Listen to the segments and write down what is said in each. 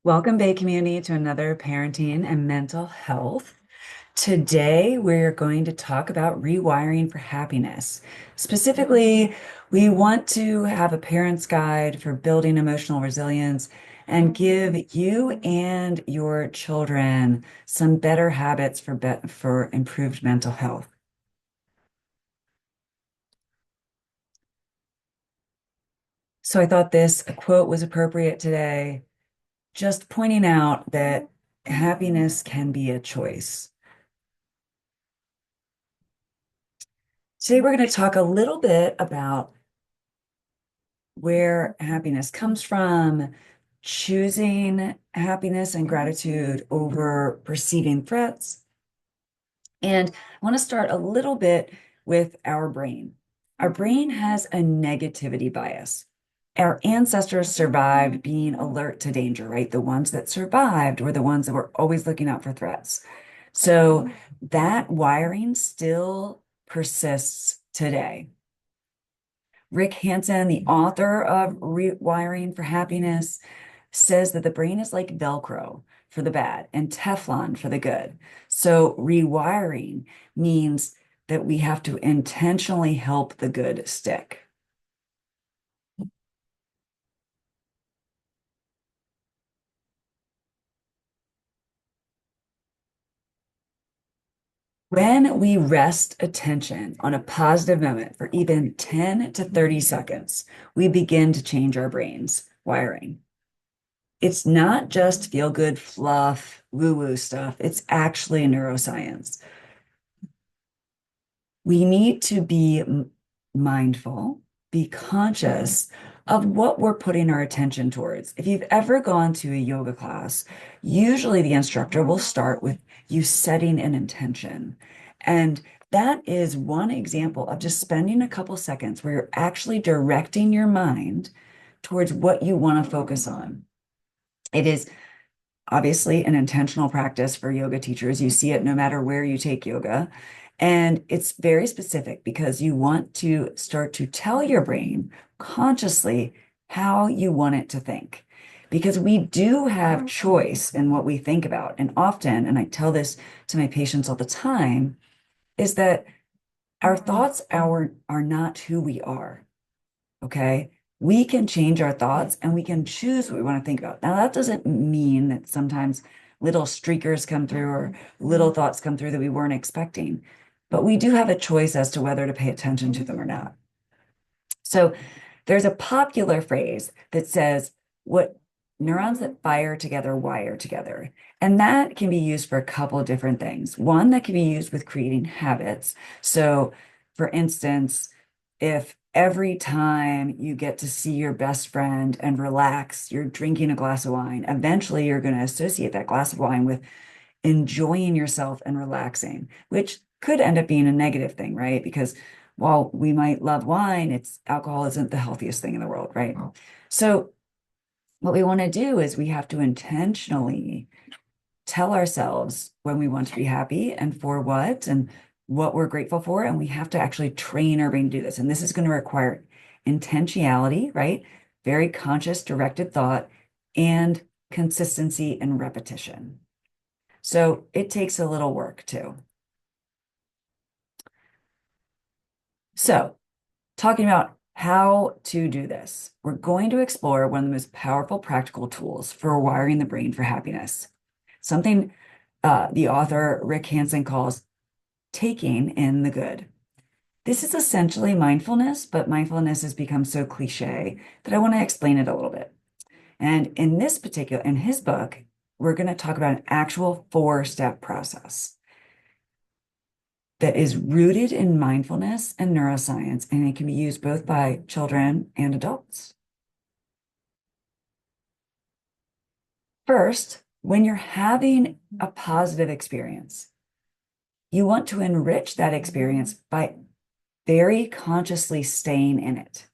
Welcome, Bay Community, to another parenting and mental health. Today, we're going to talk about rewiring for happiness. Specifically, we want to have a parent's guide for building emotional resilience and give you and your children some better habits for improved mental health. So I thought this quote was appropriate today, just pointing out that happiness can be a choice. Today, we're going to talk a little bit about where happiness comes from, choosing happiness and gratitude over perceiving threats. And I want to start a little bit with our brain. Our brain has a negativity bias. Our ancestors survived being alert to danger, right? The ones that survived were the ones that were always looking out for threats. So that wiring still persists today. Rick Hanson, the author of Rewiring for Happiness, says that the brain is like Velcro for the bad and Teflon for the good. So rewiring means that we have to intentionally help the good stick. When we rest attention on a positive moment for even 10 to 30 seconds, we begin to change our brain's wiring. It's not just feel good fluff, woo woo stuff. It's actually neuroscience. We need to be mindful, be conscious of what we're putting our attention towards. If you've ever gone to a yoga class, usually the instructor will start with you setting an intention. And that is one example of just spending a couple seconds where you're actually directing your mind towards what you want to focus on. It is obviously an intentional practice for yoga teachers. You see it no matter where you take yoga. And it's very specific because you want to start to tell your brain consciously how you want it to think. Because we do have choice in what we think about. And often, and I tell this to my patients all the time, is that our thoughts are not who we are. Okay. We can change our thoughts and we can choose what we want to think about. Now, that doesn't mean that sometimes little streakers come through or little thoughts come through that we weren't expecting, but we do have a choice as to whether to pay attention to them or not. So there's a popular phrase that says, what neurons that fire together wire together. And that can be used for a couple of different things. One, that can be used with creating habits. So, for instance, if every time you get to see your best friend and relax, you're drinking a glass of wine, eventually you're going to associate that glass of wine with enjoying yourself and relaxing, which could end up being a negative thing, right? Because while we might love wine, it's alcohol isn't the healthiest thing in the world, right? So what we want to do is we have to intentionally tell ourselves when we want to be happy and for what we're grateful for. And we have to actually train our brain to do this. And this is going to require intentionality, right? Very conscious, directed thought and consistency and repetition. So it takes a little work too. So, talking about how to do this, we're going to explore one of the most powerful practical tools for wiring the brain for happiness. Something the author Rick Hanson calls taking in the good. This is essentially mindfulness, but mindfulness has become so cliche that I want to explain it a little bit. And in his book, we're going to talk about an actual four-step process that is rooted in mindfulness and neuroscience, and it can be used both by children and adults. First, when you're having a positive experience, you want to enrich that experience by very consciously staying in it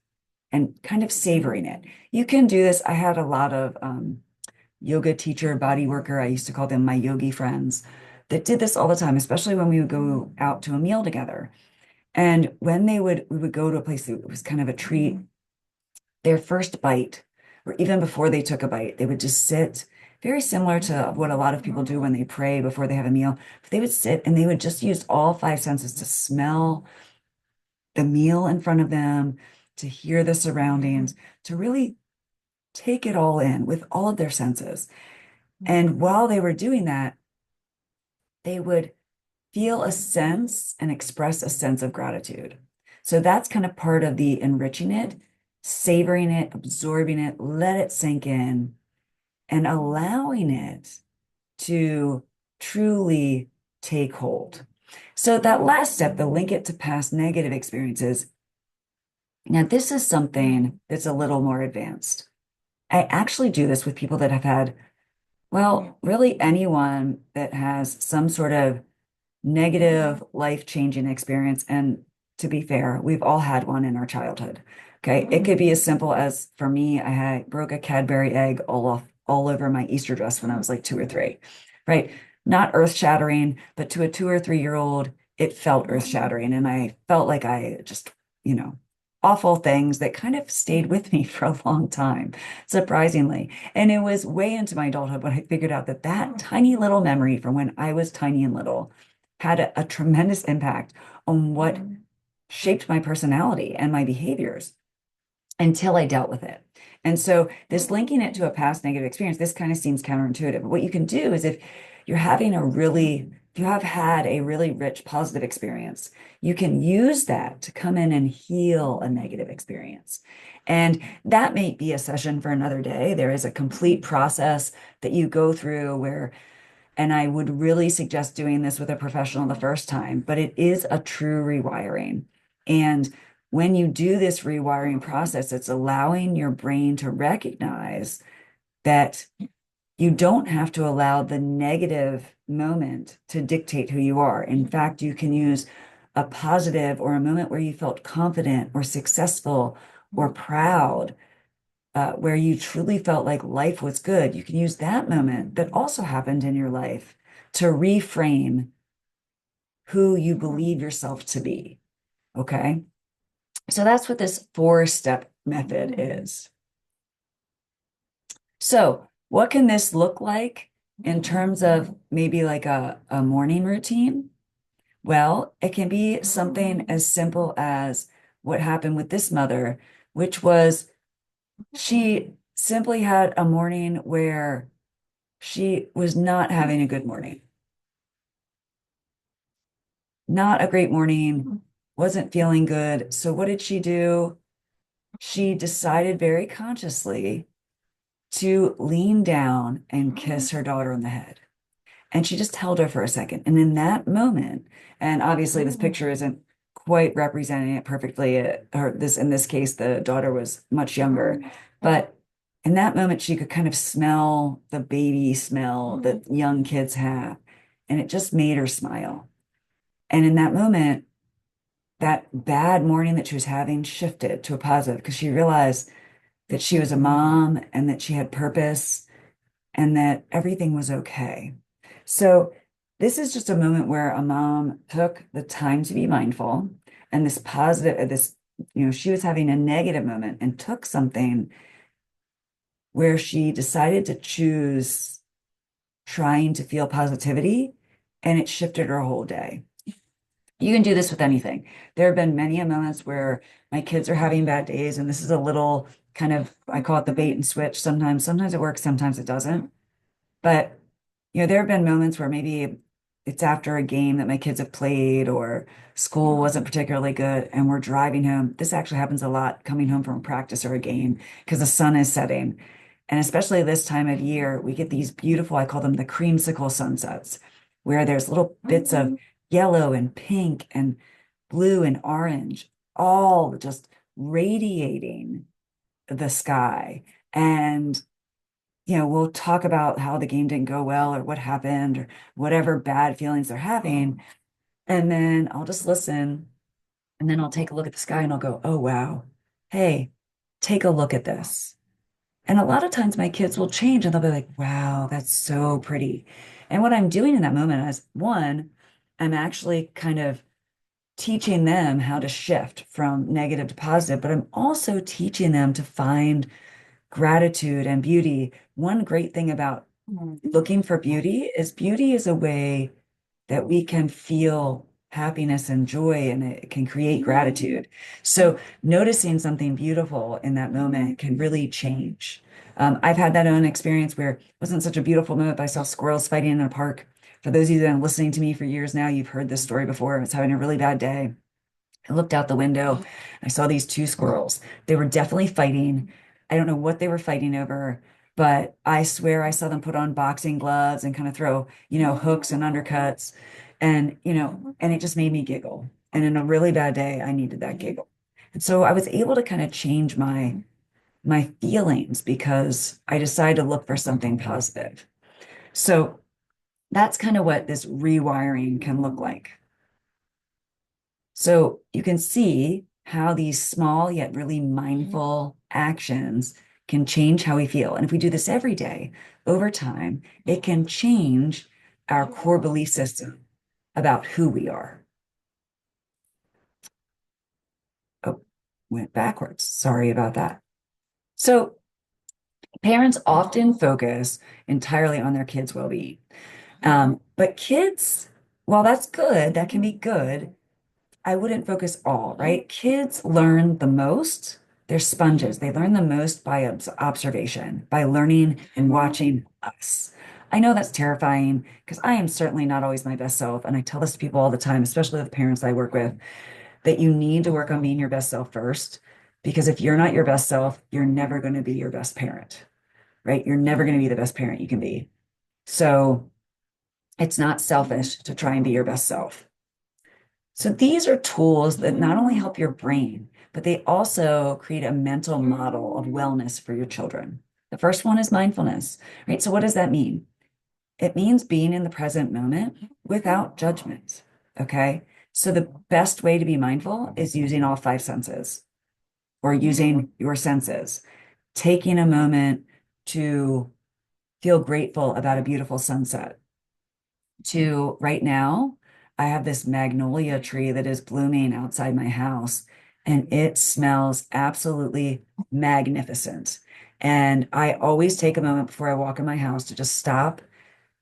and kind of savoring it. You can do this. I had a lot of yoga teacher, body worker, I used to call them my yogi friends, that did this all the time, especially when we would go out to a meal together. And when we would go to a place that was kind of a treat, their first bite, or even before they took a bite, they would just sit, very similar to what a lot of people do when they pray before they have a meal. They would sit and they would just use all five senses to smell the meal in front of them, to hear the surroundings, to really take it all in with all of their senses. And while they were doing that, they would feel a sense and express a sense of gratitude. So that's kind of part of the enriching it, savoring it, absorbing it, let it sink in, and allowing it to truly take hold. So that last step, the link it to past negative experiences. Now, this is something that's a little more advanced. I actually do this with people that have had, well, really anyone that has some sort of negative life-changing experience. And to be fair, we've all had one in our childhood. Okay. It could be as simple as for me, broke a Cadbury egg all over my Easter dress when I was like 2 or 3, right? Not earth-shattering, but to a 2 or 3-year-old, it felt earth-shattering. And I felt like I just, you know, awful things that kind of stayed with me for a long time, surprisingly. And it was way into my adulthood when I figured out that that tiny little memory from when I was tiny and little had a tremendous impact on what shaped my personality and my behaviors until I dealt with it. And so this linking it to a past negative experience, this kind of seems counterintuitive. But what you can do is if you have had a really rich positive experience, you can use that to come in and heal a negative experience. And that may be a session for another day. There is a complete process that you go through where and I would really suggest doing this with a professional the first time, but it is a true rewiring. And when you do this rewiring process, it's allowing your brain to recognize that you don't have to allow the negative moment to dictate who you are. In fact, you can use a positive or a moment where you felt confident or successful or proud where you truly felt like life was good, you can use that moment that also happened in your life to reframe who you believe yourself to be. Okay. So that's what this 4-step method is. So, what can this look like in terms of maybe like a morning routine? Well, it can be something as simple as what happened with this mother, which was she simply had a morning where she was not having a good morning. Not a great morning, wasn't feeling good. So what did she do? She decided very consciously to lean down and kiss her daughter on the head. And she just held her for a second. And in that moment, and obviously this picture isn't quite representing it perfectly, in this case, the daughter was much younger, but in that moment, she could kind of smell the baby smell that young kids have, and it just made her smile. And in that moment, that bad morning that she was having shifted to a positive because she realized that she was a mom and that she had purpose and that everything was okay. So this is just a moment where a mom took the time to be mindful and this positive, she was having a negative moment and took something where she decided to choose trying to feel positivity and it shifted her whole day. You can do this with anything. There have been many moments where my kids are having bad days, and this is a little kind of, I call it the bait and switch. Sometimes it works, sometimes it doesn't. But, there have been moments where maybe it's after a game that my kids have played or school wasn't particularly good and we're driving home. This actually happens a lot coming home from practice or a game because the sun is setting. And especially this time of year, we get these beautiful, I call them the creamsicle sunsets, where there's little bits of yellow and pink and blue and orange, all just radiating the sky. And we'll talk about how the game didn't go well or what happened or whatever bad feelings they're having. And then I'll just listen. And then I'll take a look at the sky and I'll go, oh, wow. Hey, take a look at this. And a lot of times my kids will change and they'll be like, wow, that's so pretty. And what I'm doing in that moment is one, I'm actually kind of teaching them how to shift from negative to positive, but I'm also teaching them to find gratitude and beauty. One great thing about looking for beauty is a way that we can feel happiness and joy and it can create gratitude. So noticing something beautiful in that moment can really change. I've had that own experience where it wasn't such a beautiful moment, but I saw squirrels fighting in a park. For those of you that have been listening to me for years now, you've heard this story before. I was having a really bad day. I looked out the window. I saw these two squirrels. They were definitely fighting. I don't know what they were fighting over, but I swear I saw them put on boxing gloves and kind of throw, hooks and undercuts. And, and it just made me giggle. And in a really bad day, I needed that giggle. And so I was able to kind of change my feelings because I decided to look for something positive. So that's kind of what this rewiring can look like. So you can see how these small yet really mindful actions can change how we feel. And if we do this every day, over time, it can change our core belief system about who we are. Oh, went backwards. Sorry about that. So parents often focus entirely on their kids' well-being. But kids, while that's good, that can be good, I wouldn't focus all, right? Kids learn the most. They're sponges. They learn the most by observation, by learning and watching us. I know that's terrifying because I am certainly not always my best self. And I tell this to people all the time, especially the parents I work with, that you need to work on being your best self first. Because if you're not your best self, you're never going to be your best parent, right? You're never going to be the best parent you can be. So it's not selfish to try and be your best self. So these are tools that not only help your brain, but they also create a mental model of wellness for your children. The first one is mindfulness, right? So what does that mean? It means being in the present moment without judgment. Okay. So the best way to be mindful is using all five senses or using your senses, taking a moment to feel grateful about a beautiful sunset to right now, I have this magnolia tree that is blooming outside my house, and it smells absolutely magnificent. And I always take a moment before I walk in my house to just stop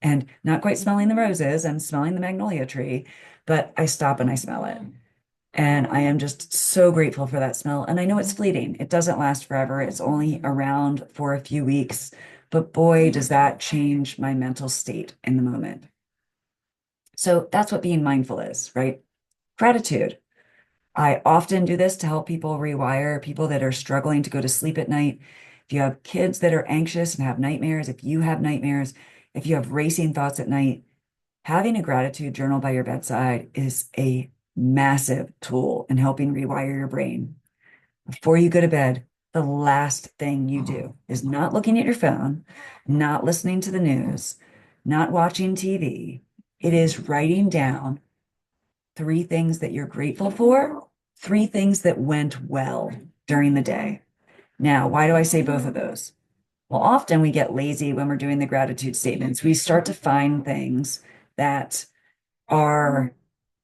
and not quite smelling the roses and smelling the magnolia tree, but I stop and I smell it. And I am just so grateful for that smell. And I know it's fleeting. It doesn't last forever. It's only around for a few weeks. But boy, does that change my mental state in the moment. So that's what being mindful is, right? Gratitude. I often do this to help people rewire people that are struggling to go to sleep at night. If you have kids that are anxious and have nightmares, if you have nightmares, if you have racing thoughts at night, having a gratitude journal by your bedside is a massive tool in helping rewire your brain. Before you go to bed, the last thing you do is not looking at your phone, not listening to the news, not watching TV. It is writing down three things that you're grateful for, three things that went well during the day. Now, why do I say both of those? Well, often we get lazy when we're doing the gratitude statements. We start to find things that are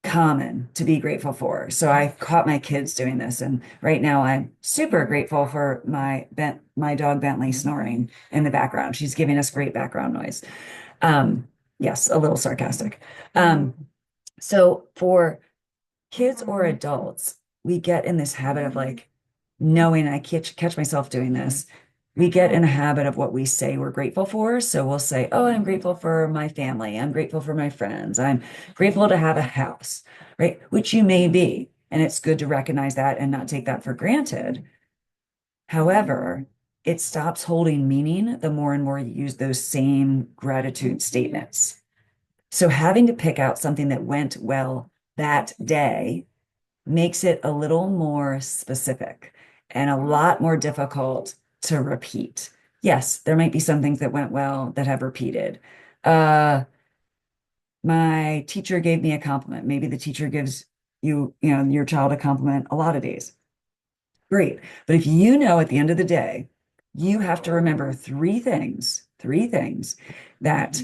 common to be grateful for. So I caught my kids doing this, and right now I'm super grateful for my dog Bentley snoring in the background. She's giving us great background noise. Um, yes, a little sarcastic. So for kids or adults, we get in this habit of like knowing I catch myself doing this. We get in a habit of what we say we're grateful for. So we'll say, oh, I'm grateful for my family. I'm grateful for my friends. I'm grateful to have a house, right? Which you may be. And it's good to recognize that and not take that for granted. However, it stops holding meaning the more and more you use those same gratitude statements. So having to pick out something that went well that day makes it a little more specific and a lot more difficult to repeat. Yes, there might be some things that went well that have repeated. Uh, my teacher gave me a compliment. Maybe the teacher gives your child a compliment a lot of days. Great. But if you know at the end of the day, you have to remember three things that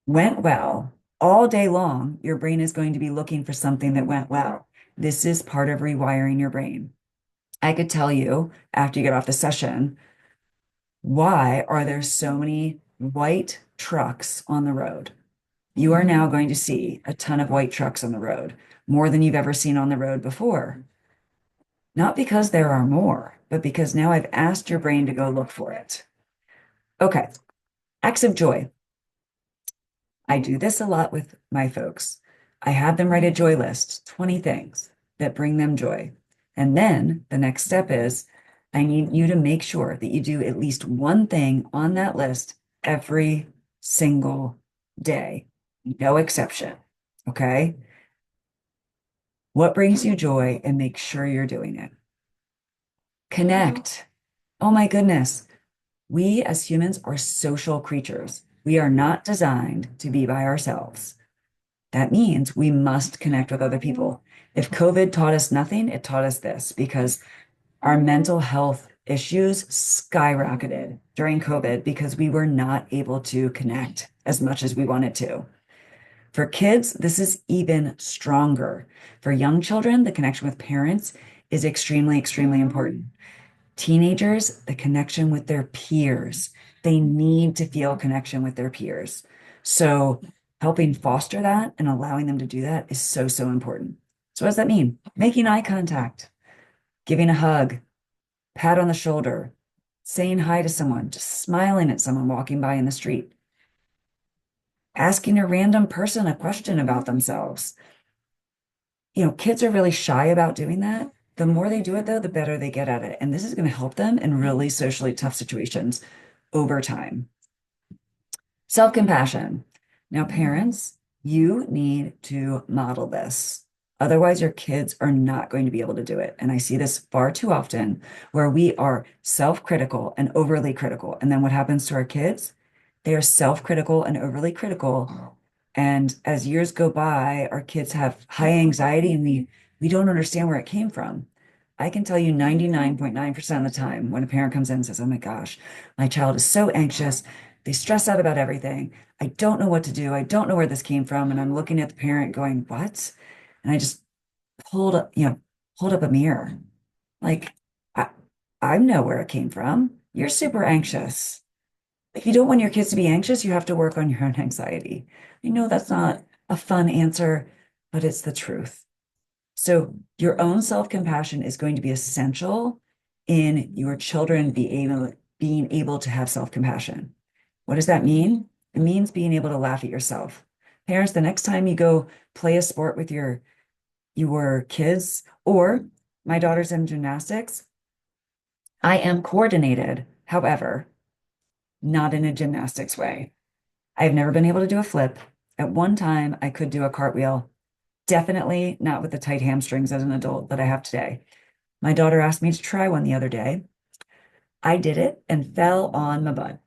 went well all day long, your brain is going to be looking for something that went well. This is part of rewiring your brain. I could tell you after you get off the session, why are there so many white trucks on the road. You are now going to see a ton of white trucks on the road, more than you've ever seen on the road before. Not because there are more, but because now I've asked your brain to go look for it. Okay, acts of joy. I do this a lot with my folks. I have them write a joy list, 20 things that bring them joy. And then the next step is I need you to make sure that you do at least one thing on that list every single day, no exception. Okay. What brings you joy and make sure you're doing it? Connect. Oh my goodness. We as humans are social creatures. We are not designed to be by ourselves. That means we must connect with other people. If COVID taught us nothing, it taught us this because our mental health issues skyrocketed during COVID because we were not able to connect as much as we wanted to. For kids, this is even stronger. For young children, the connection with parents is extremely, extremely important. Teenagers, the connection with their peers. They need to feel connection with their peers. So helping foster that and allowing them to do that is so, so important. So what does that mean? Making eye contact, giving a hug, pat on the shoulder, saying hi to someone, just smiling at someone walking by in the street, asking a random person a question about themselves. Kids are really shy about doing that. The more they do it, though, the better they get at it. And this is going to help them in really socially tough situations over time. Self-compassion. Now, parents, you need to model this. Otherwise, your kids are not going to be able to do it. And I see this far too often where we are self-critical and overly critical. And then what happens to our kids? They are self-critical and overly critical. And as years go by, our kids have high anxiety and we don't understand where it came from. I can tell you 99.9% of the time when a parent comes in and says, "Oh my gosh, my child is so anxious. They stress out about everything. I don't know what to do. I don't know where this came from." And I'm looking at the parent going, "What?" And I just hold up a mirror. Like, I, I know where it came from. You're super anxious. If you don't want your kids to be anxious, you have to work on your own anxiety. I know that's not a fun answer, but it's the truth. So your own self-compassion is going to be essential in your children being able to have self-compassion. What does that mean? It means being able to laugh at yourself. Parents, the next time you go play a sport with your kids, or my daughter's in gymnastics, I am coordinated, however, not in a gymnastics way. I've never been able to do a flip. At one time, I could do a cartwheel. Definitely not with the tight hamstrings as an adult that I have today. My daughter asked me to try one the other day. I did it and fell on my butt.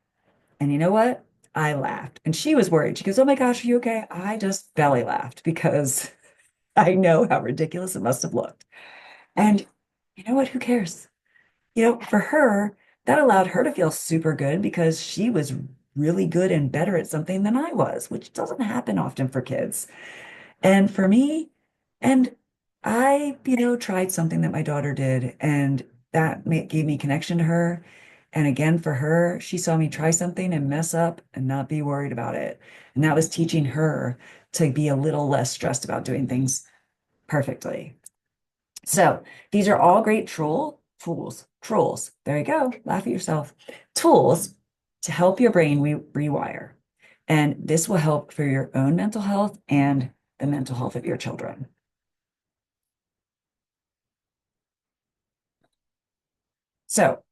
And you know what? I laughed. And she was worried. She goes, "Oh my gosh, are you okay?" I just belly laughed because I know how ridiculous it must have looked. And you know what? Who cares? For her, that allowed her to feel super good because she was really good and better at something than I was, which doesn't happen often for kids. And for me, and I tried something that my daughter did, and gave me connection to her. And again, for her, she saw me try something and mess up and not be worried about it. And that was teaching her to be a little less stressed about doing things perfectly. So these are all great tools. There you go. Laugh at yourself. Tools to help your brain rewire. And this will help for your own mental health and the mental health of your children. So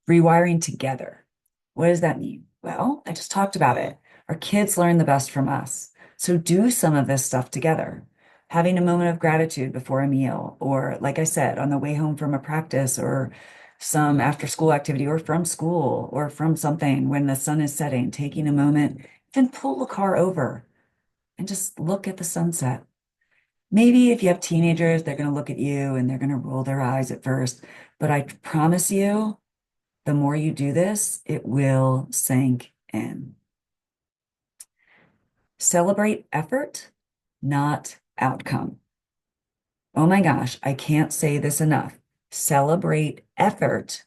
rewiring together. What does that mean? Well, I just talked about it. Our kids learn the best from us. So do some of this stuff together. Having a moment of gratitude before a meal, or like I said, on the way home from a practice or some after school activity, or from school or from something when the sun is setting, taking a moment, then pull the car over and just look at the sunset. Maybe if you have teenagers, they're going to look at you and they're going to roll their eyes at first. But I promise you, the more you do this, it will sink in. Celebrate effort, not outcome. Oh my gosh, I can't say this enough. Celebrate effort,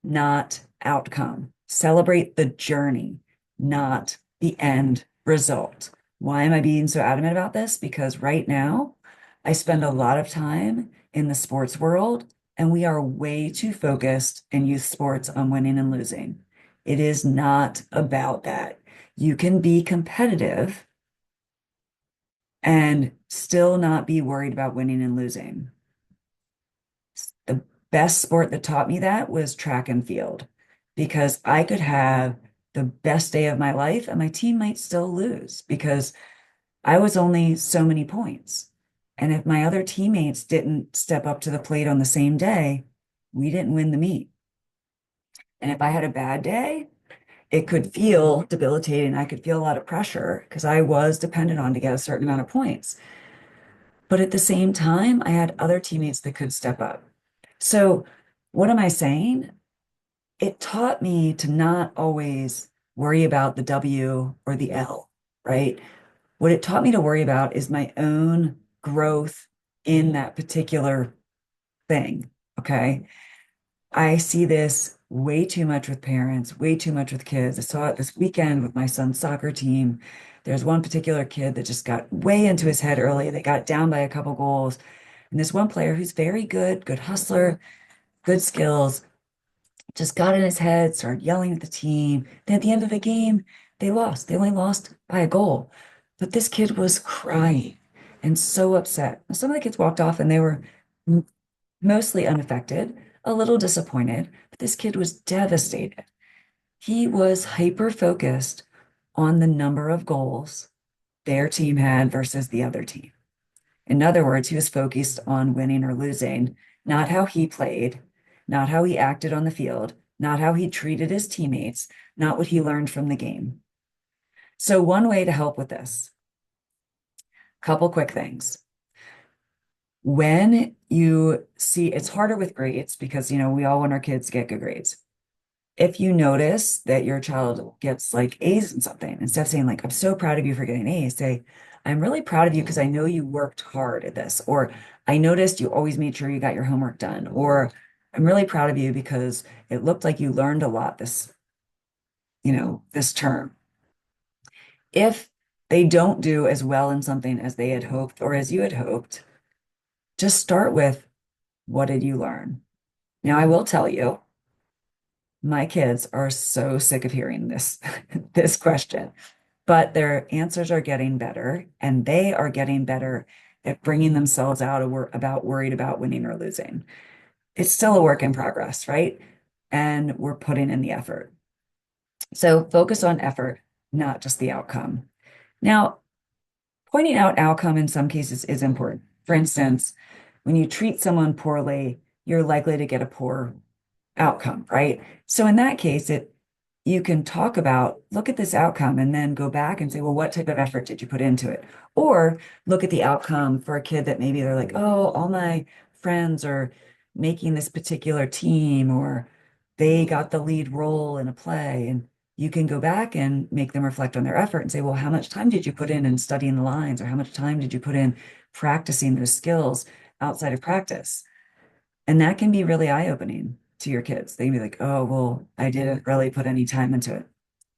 not outcome. Celebrate the journey. not the end result. Why am I being so adamant about this? Because right now, I spend a lot of time in the sports world, and we are way too focused in youth sports on winning and losing. It is not about that. You can be competitive and still not be worried about winning and losing. The best sport that taught me that was track and field because I could have the best day of my life and my team might still lose because I was only so many points. And if my other teammates didn't step up to the plate on the same day, we didn't win the meet. And if I had a bad day, it could feel debilitating. I could feel a lot of pressure because I was dependent on to get a certain amount of points. But at the same time, I had other teammates that could step up. So, what am I saying? It taught me to not always worry about the W or the L, right? What it taught me to worry about is my own growth in that particular thing. Okay. I see this way too much with parents, way too much with kids. I saw it this weekend with my son's soccer team. There's one particular kid that just got way into his head early. They got down by a couple goals. And this one player who's very good, good hustler, good skills, just got in his head, started yelling at the team. Then at the end of the game, they lost. They only lost by a goal. But this kid was crying and so upset. Now, some of the kids walked off and they were mostly unaffected, a little disappointed, but this kid was devastated. He was hyper focused on the number of goals their team had versus the other team. In other words, he was focused on winning or losing, not how he played, not how he acted on the field, not how he treated his teammates, not what he learned from the game. So, one way to help with this, couple quick things. When you see it's harder with grades because, we all want our kids to get good grades. If you notice that your child gets like A's in something, instead of saying like, I'm so proud of you for getting A's, say, I'm really proud of you because I know you worked hard at this, or I noticed you always made sure you got your homework done, or I'm really proud of you because it looked like you learned a lot this term. If they don't do as well in something as they had hoped or as you had hoped, just start with, what did you learn? Now, I will tell you, my kids are so sick of hearing this this question, but their answers are getting better and they are getting better at bringing themselves out of about worried about winning or losing. It's still a work in progress, right? And we're putting in the effort. So focus on effort, not just the outcome. Now, pointing out outcome in some cases is important. For instance, when you treat someone poorly, you're likely to get a poor outcome, right? So in that case, you can talk about, look at this outcome and then go back and say, well, what type of effort did you put into it? Or look at the outcome for a kid that maybe they're like, oh, all my friends are making this particular team, or they got the lead role in a play. And you can go back and make them reflect on their effort and say, well, how much time did you put in studying the lines? Or how much time did you put in practicing those skills outside of practice? And that can be really eye-opening to your kids. They can be like, oh, well, I didn't really put any time into it.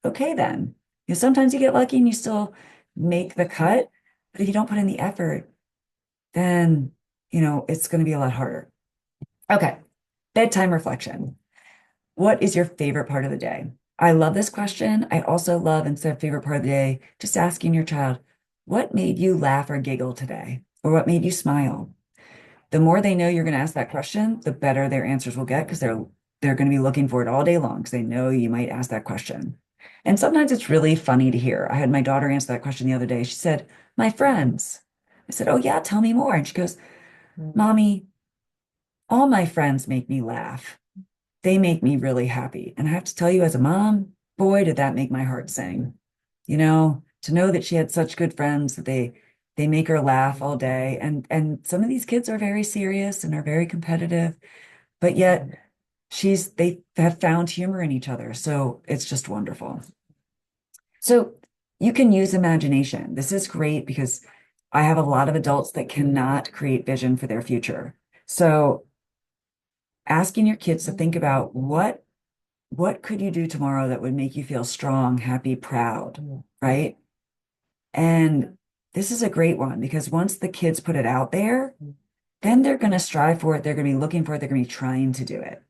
Okay, then. Sometimes you get lucky and you still make the cut, but if you don't put in the effort, then, it's going to be a lot harder. Okay, bedtime reflection. What is your favorite part of the day? I love this question. I also love, instead of favorite part of the day, just asking your child, what made you laugh or giggle today? Or what made you smile? The more they know you're going to ask that question, the better their answers will get because they're going to be looking for it all day long because they know you might ask that question. And sometimes it's really funny to hear. I had my daughter answer that question the other day. She said, "My friends." I said, "Oh yeah, tell me more." And she goes, "Mommy, all my friends make me laugh. They make me really happy." And I have to tell you, as a mom, boy, did that make my heart sing. To know that she had such good friends that they make her laugh all day. And some of these kids are very serious and are very competitive, but yet they have found humor in each other. So it's just wonderful. So you can use imagination. This is great because I have a lot of adults that cannot create vision for their future. So asking your kids to think about, what what could you do tomorrow that would make you feel strong, happy, proud, right? And this is a great one because once the kids put it out there, then they're going to strive for it. They're going to be looking for it. They're going to be trying to do it.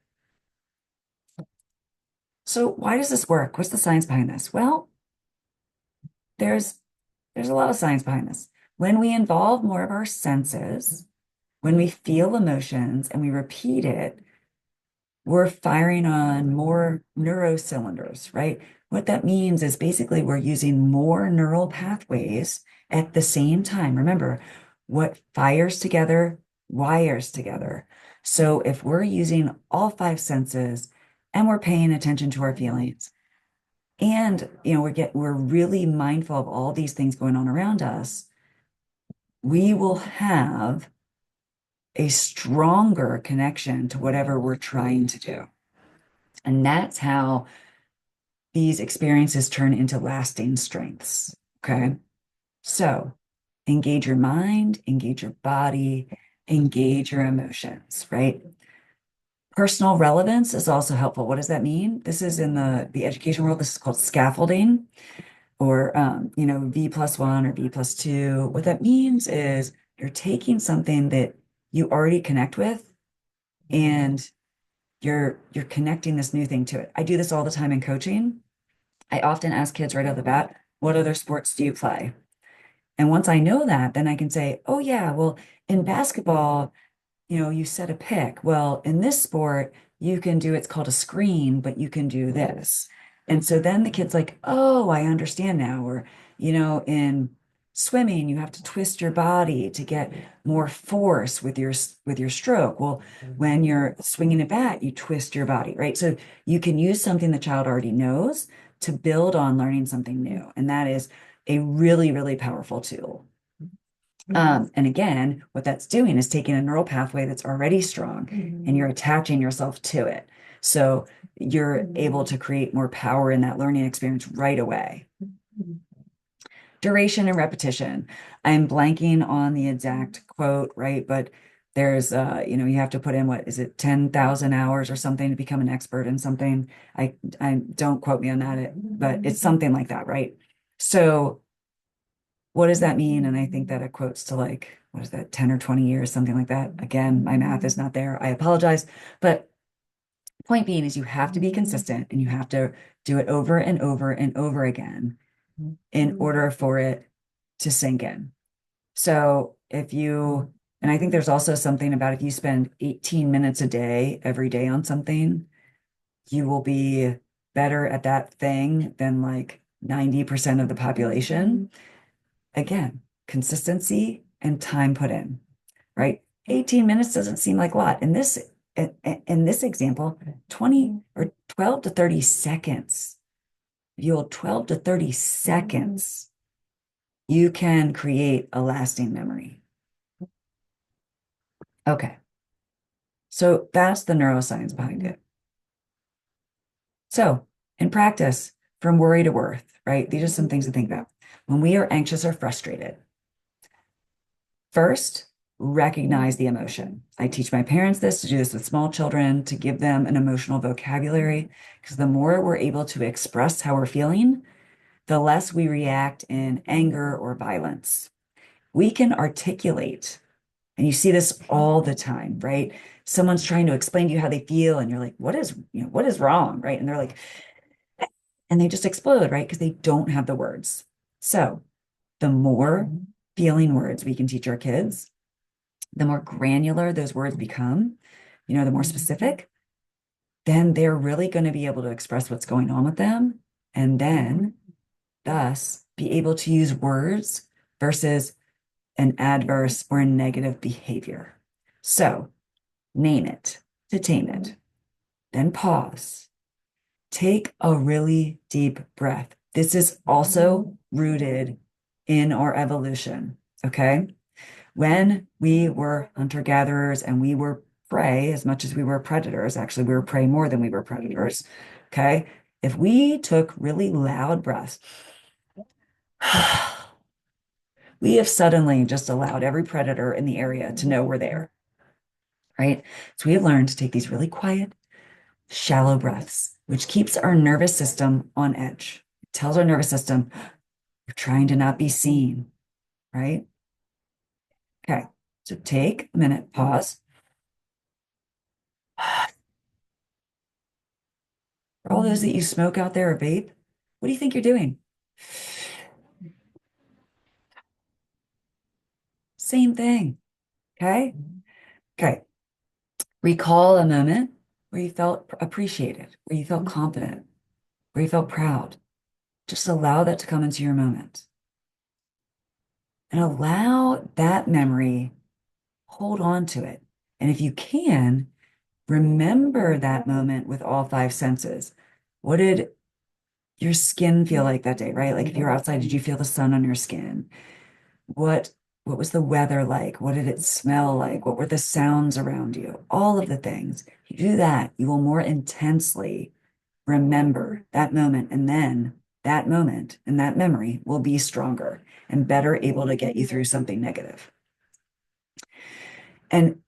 So why does this work? What's the science behind this? Well, there's there's a lot of science behind this. When we involve more of our senses, when we feel emotions and we repeat it, we're firing on more neurocylinders, right? What that means is basically we're using more neural pathways at the same time. Remember, what fires together wires together. So if we're using all five senses and we're paying attention to our feelings, and we're really mindful of all these things going on around us, we will have a stronger connection to whatever we're trying to do. And that's how these experiences turn into lasting strengths. Okay. So engage your mind, engage your body, engage your emotions, right? Personal relevance is also helpful. What does that mean? This is in the education world. This is called scaffolding or, V+1 or V+2. What that means is you're taking something that you already connect with and you're connecting this new thing to it. I do this all the time in coaching. I often ask kids right out the bat, what other sports do you play? And once I know that, then I can say, oh yeah, well, in basketball, you set a pick. Well, in this sport, you can do it's called a screen, but you can do this. And so then the kid's like, oh, I understand now. Or, in swimming, you have to twist your body to get more force with your stroke. Well, when you're swinging a bat, you twist your body, right? So you can use something the child already knows to build on learning something new. And that is a really, really powerful tool. And again, what that's doing is taking a neural pathway that's already strong and you're attaching yourself to it. So you're able to create more power in that learning experience right away. Duration and repetition. I'm blanking on the exact quote, right? But there's, you have to put in, what is it, 10,000 hours or something to become an expert in something. I don't quote me on that, but it's something like that, right? So what does that mean? And I think that it quotes to like, what is that, 10 or 20 years, something like that. Again, my math is not there. I apologize. But point being is you have to be consistent and you have to do it over and over and over again in order for it to sink in. So and I think there's also something about if you spend 18 minutes a day, every day on something, you will be better at that thing than like 90% of the population. Again, consistency and time put in, right? 18 minutes doesn't seem like a lot. In this example, 20 or 12 to 30 seconds. You'll 12 to 30 seconds, you can create a lasting memory. Okay. So that's the neuroscience behind it. So in practice, from worry to worth, right? These are some things to think about. When we are anxious or frustrated, first, recognize the emotion. I teach my parents this, to do this with small children, to give them an emotional vocabulary, because the more we're able to express how we're feeling, the less we react in anger or violence. We can articulate, and you see this all the time, right? Someone's trying to explain to you how they feel, and you're like, what is wrong, right? And they're like, and they just explode, right? Because they don't have the words. So the more feeling words we can teach our kids, the more granular those words become, the more specific, then they're really going to be able to express what's going on with them. And then, thus, be able to use words versus an adverse or a negative behavior. So, name it, detain it, then pause. Take a really deep breath. This is also rooted in our evolution, okay? When we were hunter-gatherers and we were prey as much as we were predators, actually, we were prey more than we were predators, okay? If we took really loud breaths, we have suddenly just allowed every predator in the area to know we're there, right? So we have learned to take these really quiet, shallow breaths. which keeps our nervous system on edge. It tells our nervous system, you're trying to not be seen, right? Okay, so take a minute, pause. For all those that you smoke out there or vape, what do you think you're doing? Same thing. Okay. Okay. Recall a moment where you felt appreciated, where you felt confident, where you felt proud. Just allow that to come into your moment and allow that memory, hold on to it. And if you can, remember that moment with all five senses. What did your skin feel like that day, right? Like if you're outside, did you feel the sun on your skin? What what was the weather like? What did it smell like? What were the sounds around you? All of the things. If you do that, you will more intensely remember that moment, and then that moment and that memory will be stronger and better able to get you through something negative. And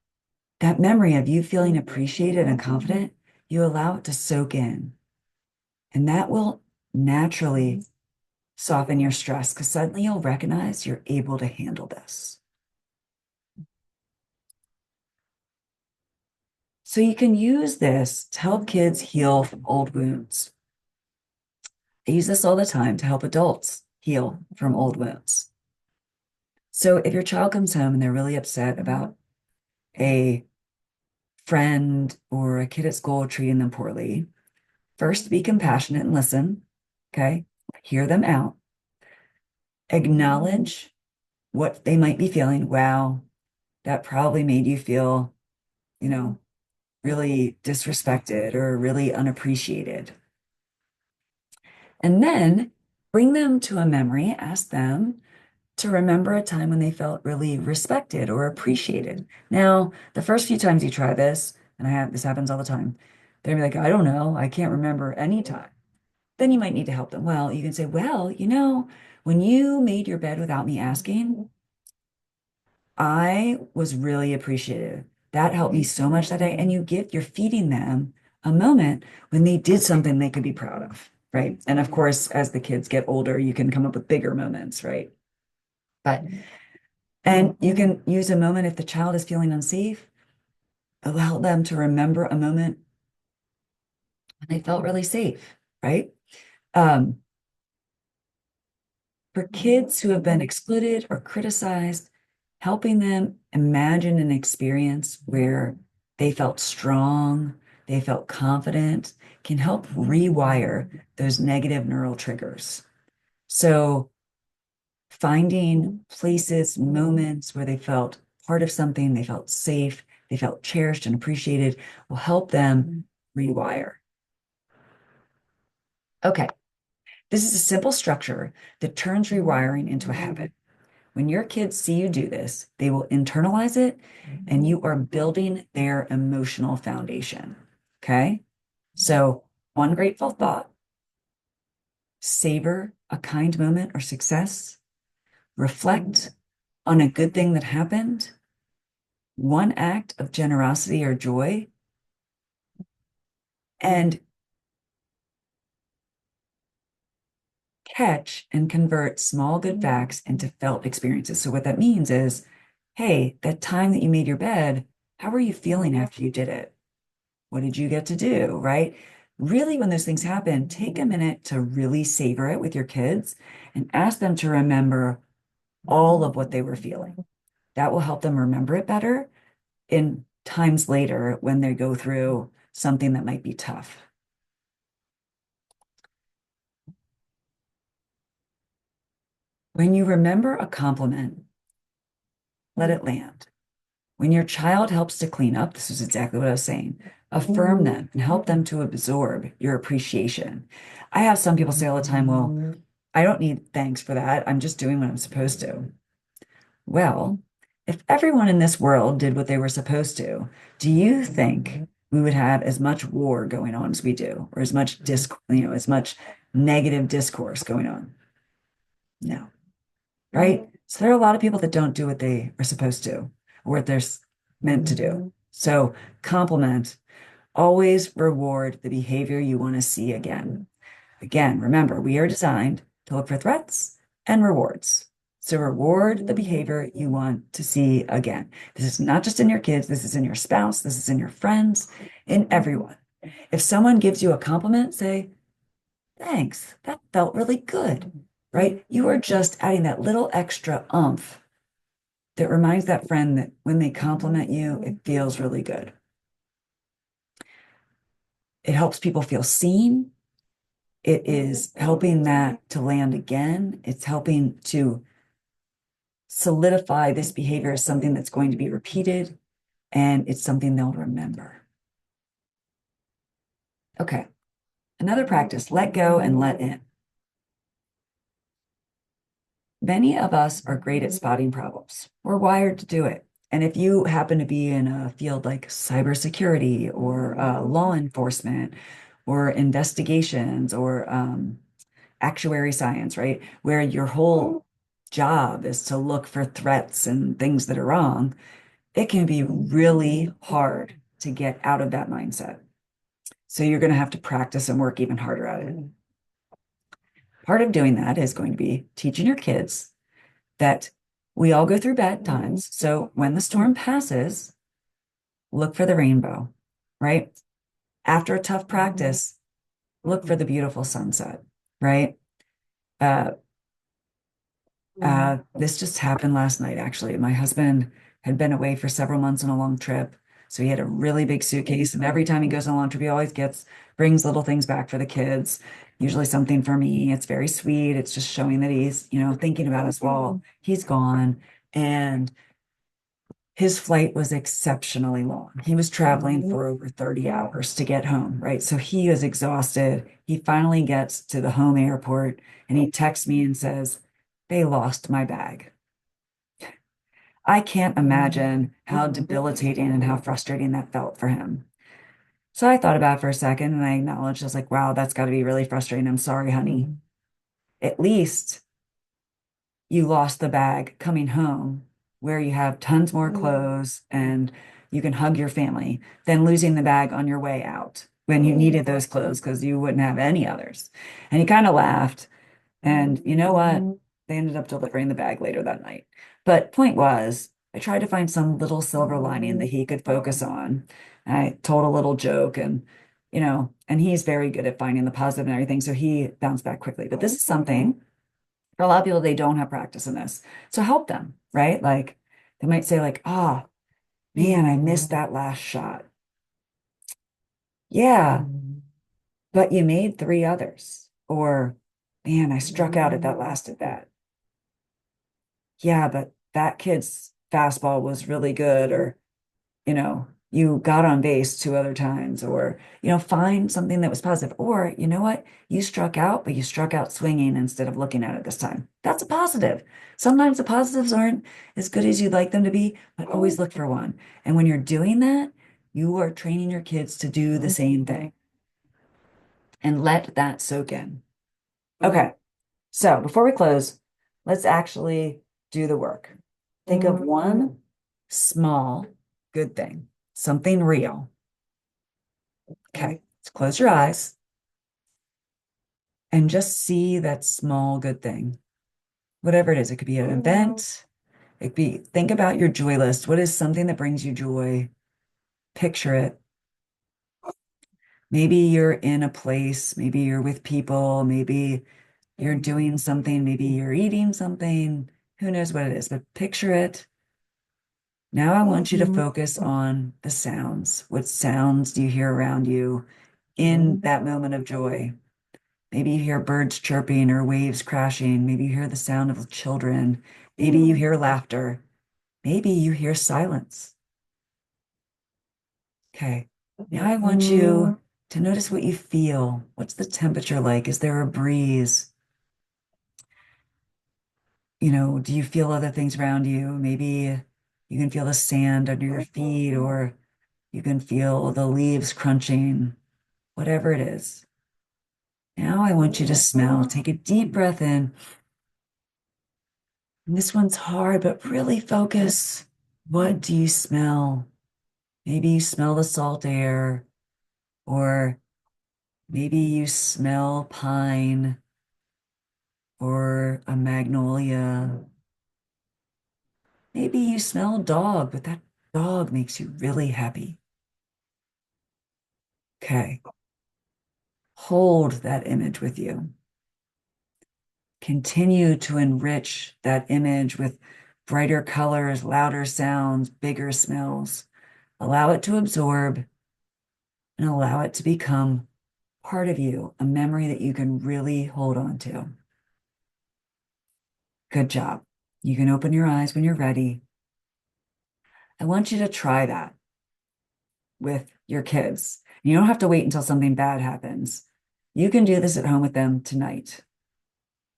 that memory of you feeling appreciated and confident, you allow it to soak in. And that will naturally soften your stress because suddenly you'll recognize you're able to handle this. So you can use this to help kids heal from old wounds. I use this all the time to help adults heal from old wounds. So if your child comes home and they're really upset about a friend or a kid at school treating them poorly, first be compassionate and listen. Okay. Hear them out. Acknowledge what they might be feeling. Wow, that probably made you feel, you know, really disrespected or really unappreciated. And then bring them to a memory, ask them to remember a time when they felt really respected or appreciated. Now, the first few times you try this, and this happens all the time, they're gonna be like, I don't know, I can't remember any time. Then you might need to help them. Well, you can say, well, when you made your bed without me asking, I was really appreciative. That helped me so much that day. And you're feeding them a moment when they did something they could be proud of, right? And of course, as the kids get older, you can come up with bigger moments, right? But, and you can use a moment if the child is feeling unsafe, allow them to remember a moment when they felt really safe, right? Um, for kids who have been excluded or criticized, helping them imagine an experience where they felt strong, they felt confident, can help rewire those negative neural triggers. So, finding places, moments where they felt part of something, they felt safe, they felt cherished and appreciated will help them rewire. Okay, this is a simple structure that turns rewiring into a habit. When your kids see you do this, they will internalize it and you are building their emotional foundation. Okay. So, one grateful thought, savor a kind moment or success, reflect on a good thing that happened, one act of generosity or joy, and catch and convert small good facts into felt experiences. So, what that means is, hey, that time that you made your bed, how were you feeling after you did it? What did you get to do? Right? Really, when those things happen, take a minute to really savor it with your kids and ask them to remember all of what they were feeling. That will help them remember it better in times later when they go through something that might be tough. When you remember a compliment, let it land. When your child helps to clean up, this is exactly what I was saying, affirm them and help them to absorb your appreciation. I have some people say all the time, well, I don't need thanks for that. I'm just doing what I'm supposed to. Well, if everyone in this world did what they were supposed to, do you think we would have as much war going on as we do, or as much as much negative discourse going on? No, right? So there are a lot of people that don't do what they are supposed to, or what they're meant to do. So compliment. Always reward the behavior you want to see again. Again, remember, we are designed to look for threats and rewards. So reward the behavior you want to see again. This is not just in your kids, this is in your spouse, this is in your friends, in everyone. If someone gives you a compliment, say, thanks, that felt really good, right? You are just adding that little extra oomph that reminds that friend that when they compliment you, it feels really good. It helps people feel seen. It is helping that to land again. It's helping to solidify this behavior as something that's going to be repeated, and it's something they'll remember. Okay, another practice, let go and let in. Many of us are great at spotting problems. We're wired to do it. And if you happen to be in a field like cybersecurity or law enforcement or investigations or actuary science, right, where your whole job is to look for threats and things that are wrong, it can be really hard to get out of that mindset. So you're going to have to practice and work even harder at it. Part of doing that is going to be teaching your kids that we all go through bad times. So when the storm passes, look for the rainbow, right? After a tough practice, look for the beautiful sunset, right? Uh, this just happened last night, actually. My husband had been away for several months on a long trip. So he had a really big suitcase. And every time he goes on a long trip, he always brings little things back for the kids, usually something for me. It's very sweet. It's just showing that he's, thinking about us while he's gone. And his flight was exceptionally long. He was traveling for over 30 hours to get home, right? So he was exhausted. He finally gets to the home airport and he texts me and says, they lost my bag. I can't imagine how debilitating and how frustrating that felt for him. So I thought about it for a second and I acknowledged, I was like, wow, that's got to be really frustrating. I'm sorry, honey. At least you lost the bag coming home where you have tons more clothes and you can hug your family than losing the bag on your way out when you needed those clothes because you wouldn't have any others. And he kind of laughed. And you know what? They ended up delivering the bag later that night. But point was, I tried to find some little silver lining that he could focus on. I told a little joke and he's very good at finding the positive and everything. So he bounced back quickly. But this is something for a lot of people, they don't have practice in this. So help them, right? Like they might say like, oh, man, I missed that last shot. Yeah, but you made three others. Or, man, I struck out at that last at bat. Yeah, but that kid's fastball was really good, or, you got on base two other times, or, find something that was positive. Or, you know what? You struck out, but you struck out swinging instead of looking at it this time. That's a positive. Sometimes the positives aren't as good as you'd like them to be, but always look for one. And when you're doing that, you are training your kids to do the same thing and let that soak in. Okay. So before we close, let's actually do the work. Think of one small good thing, something real. Okay, let's close your eyes and just see that small good thing. Whatever it is, it could be an event. It could be, think about your joy list. What is something that brings you joy? Picture it. Maybe you're in a place, maybe you're with people, maybe you're doing something, maybe you're eating something. Who knows what it is, but picture it. Now I want you to focus on the sounds. What sounds do you hear around you in that moment of joy? Maybe you hear birds chirping or waves crashing. Maybe you hear the sound of children. Maybe you hear laughter. Maybe you hear silence. Okay. Now I want you to notice what you feel. What's the temperature like? Is there a breeze? Do you feel other things around you? Maybe you can feel the sand under your feet, or you can feel the leaves crunching, whatever it is. Now I want you to smell. Take a deep breath in. And this one's hard, but really focus. What do you smell? Maybe you smell the salt air. Or maybe you smell pine or a magnolia. Maybe you smell dog, but that dog makes you really happy. Okay. Hold that image with you. Continue to enrich that image with brighter colors, louder sounds, bigger smells. Allow it to absorb and allow it to become part of you, a memory that you can really hold on to. Good job. You can open your eyes when you're ready. I want you to try that with your kids. You don't have to wait until something bad happens. You can do this at home with them tonight.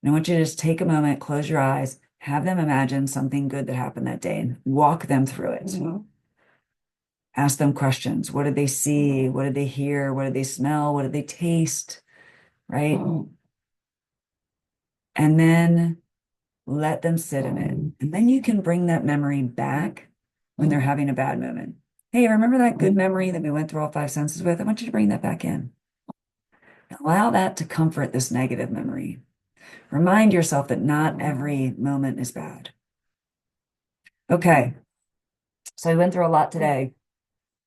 And I want you to just take a moment, close your eyes, have them imagine something good that happened that day and walk them through it. Ask them questions. What did they see? What did they hear? What did they smell? What did they taste? Right? And then let them sit in it. And then you can bring that memory back when they're having a bad moment. Hey, remember that good memory that we went through all five senses with? I want you to bring that back in. Allow that to comfort this negative memory. Remind yourself that not every moment is bad. Okay, so I went through a lot today.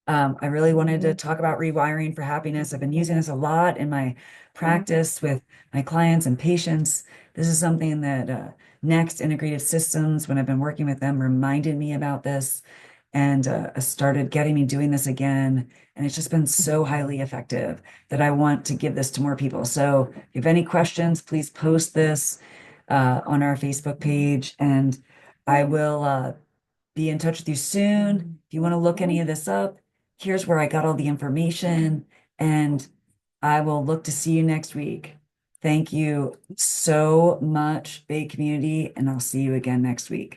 I really wanted to talk about rewiring for happiness. I've been using this a lot in my practice with my clients and patients. This is something that Next Integrated Systems, when I've been working with them, reminded me about this and started getting me doing this again. And it's just been so highly effective that I want to give this to more people. So if you have any questions, please post this on our Facebook page, and I will be in touch with you soon. If you want to look any of this up, here's where I got all the information, and I will look to see you next week. Thank you so much, Bay Community, and I'll see you again next week.